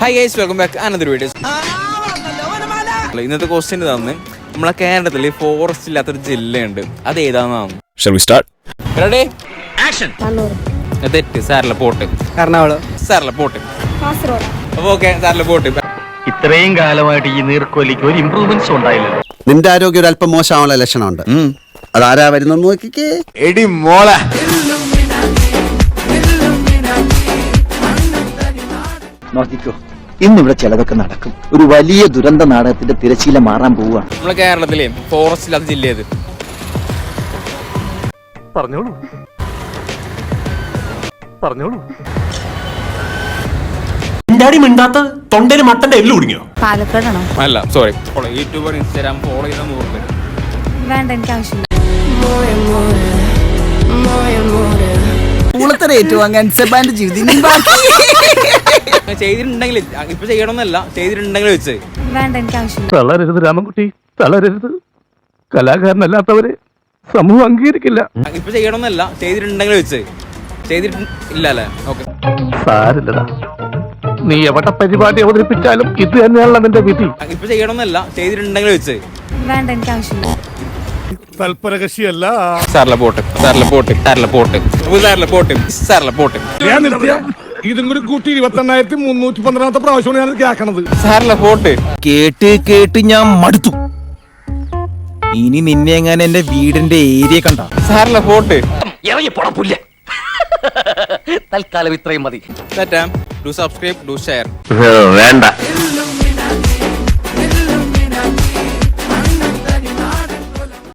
Hi guys, welcome back another videos. ഇന്നത്തെ question തന്നെ നമ്മളെ കേരളത്തിൽ ഫോറസ്റ്റ് ഇല്ലാത്തൊരു ജില്ലയുണ്ട്, അത് ഏതാണെന്നാണ്. Ready action. തെറ്റ്, സാറിലെ പോട്ട്. എറണാകുളം. സാറിലെ പോട്ട്. അപ്പൊ ഓക്കെ, സാറിലെ പോട്ട്. ഇത്രയും കാലമായിട്ട് ഈ നീർക്കോലിക്ക് ഒരു ഇംപ്രൂവ്മെന്റ്സ് ഉണ്ടായില്ലല്ലോ. നിന്റെ ആരോഗ്യം ഒരു അല്പം മോശമാവുള്ള ലക്ഷണമുണ്ട്. അതാരാ വരുന്നു നോക്കിക്കേ. എടി മോളെ, നോക്കിക്കോ, ഇന്നിവിടെ ചിലതൊക്കെ നടക്കും. ഒരു വലിയ ദുരന്ത നാടകത്തിന്റെ തിരശീല മാറാൻ പോവുകയാണ്. നമ്മളെ കേരളത്തിലെ ഫോറസ്റ്റ് ഇല്ലാത്ത ജില്ല ഏത്? പറഞ്ഞോളൂ. എന്താടി മിണ്ടാത്ത? തൊണ്ടയില് മട്ടന്റെ എല്ലു കുടുങ്ങിയോ? പാലക്കാടാണോ? അല്ല, സോറി. യൂട്യൂബർ, ഇൻസ്റ്റാഗ്രാം ഫോളോ ചെയ്താൽ 100 പേര്. വേണ്ട, എനിക്ക് ആവശ്യമില്ല. ചെയ്തിട്ടുണ്ടെങ്കിൽ ഇപ്പൊ ചെയ്യണമെന്നല്ല, ചെയ്തിട്ടുണ്ടെങ്കിൽ വെച്ച്. വേണ്ട, എനിക്ക് ആവശ്യമില്ല. തളരരുത് രാമൻകുട്ടി, തളരരുത്. കലാകാരനല്ലാത്തവരെ സമൂഹം അംഗീകരിക്കില്ല. ഇപ്പൊ ചെയ്യണമെന്നല്ല, ചെയ്തിട്ടുണ്ടെങ്കിൽ വെച്ച്. ചെയ്തിട്ടില്ല അല്ലേ? ഓക്കെ, സാരില്ലടാ, നീ എവിടെ പരിപാടി അവതരിപ്പിച്ചാലും ഇത് തന്നെയാണല്ലോ നിന്റെ വിധി. ഇപ്പൊ ചെയ്യണമെന്നല്ല, ചെയ്തിട്ടുണ്ടെങ്കിൽ വെച്ച്. വേണ്ട, എനിക്ക് ആവശ്യമില്ല. തൽപരകശിയല്ല. സാറിലെ പോട്ട്, സാറിലെ പോട്ട്, സാറിലെ പോട്ട്, സാറിലെ പോട്ട്, സാറിലെ പോട്ട്. ഞാൻ നിർത്തിയ ഇതും കൂടി കൂട്ടി 28,312 പ്രാവശ്യമാണ് ഞാൻ കേൾക്കണത്. സാറിലെ പോട്ട്. കേട്ട് കേട്ട് ഞാൻ മടുത്തു. ഇനി നിന്നെ എങ്ങനെ എന്റെ വീടിന്റെ ഏരിയ കണ്ട. സാറിലെ പോട്ട്. ഇറങ്ങി പൊടപ്പില്ല. തൽക്കാലം ഇത്രയും മതി. Do subscribe, do share. വേണ്ട.